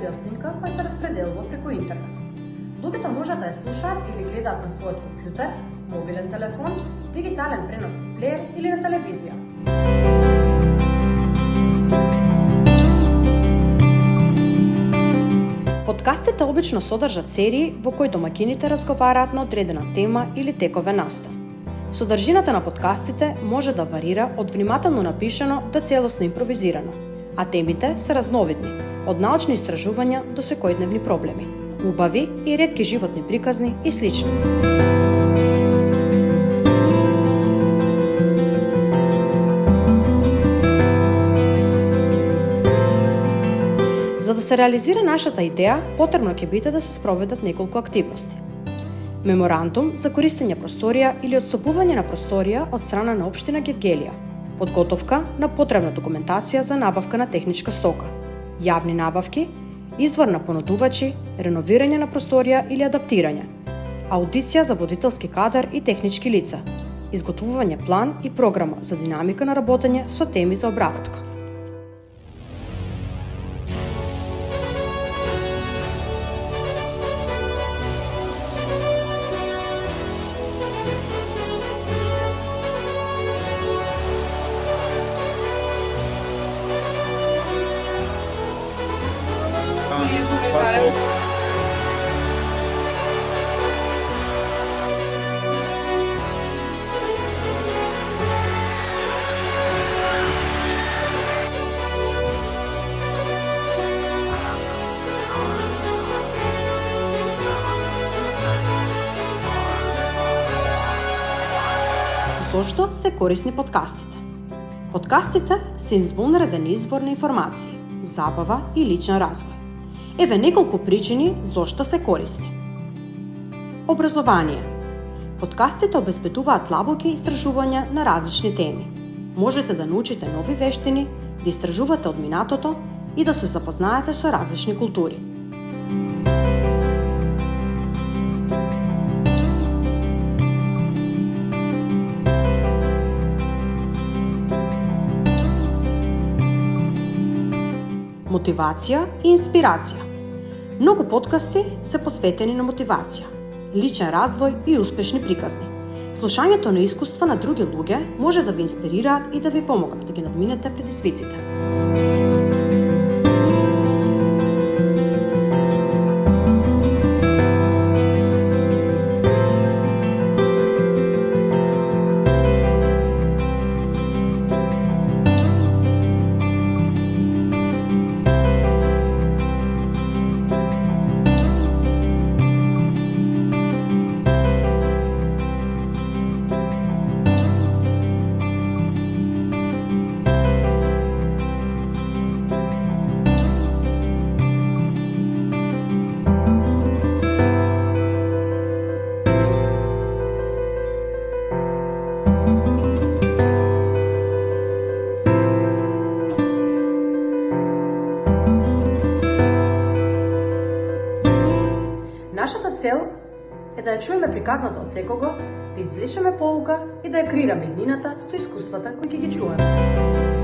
видеоснимка која се распределува преку интернет. Луѓето можат да ја слушаат или гледаат на својот компјутер, мобилен телефон, дигитален преносен плеер или на телевизија. Подкастите обично содржат серии во кои домакините разговараат на одредена тема или текове настан. Содржината на подкастите може да варира од внимателно напишано до целосно импровизирано, а темите се разновидни, од научни истражувања до секојдневни проблеми, убави и ретки животни приказни и слични. За да се реализира нашата идеја, потребно ќе биде да се спроведат неколку активности. Меморандум за користење просторија или отступување на просторија од страна на општина Гевгелија, подготовка на потребна документација за набавка на техничка стока, јавни набавки, извор на понудувачи, реновирање на просторија или адаптирање, аудиција за водителски кадар и технички лица, изготвување план и програма за динамика на работење со теми за обработка. Зошто се корисни подкастите? Подкастите се извонреден извор на информации, забава и личен развој. Еве неколку причини зошто се корисни. Образование. Подкастите обезбедуваат длабоки истражувања на различни теми. Можете да научите нови вештини, да истражувате од минатото и да се запознаете со различни култури. Мотивација и инспирација. Многу подкасти се посветени на мотивација, личен развој и успешни приказни. Слушањето на искуства на други луѓе може да ви инспирираат и да ви помогнат да ги надминете предизвиците. Нашата цел е да ја чуеме приказната од секого, да извлечеме поука и да ја креираме иднината со искуствата кои ќе ги чуваме.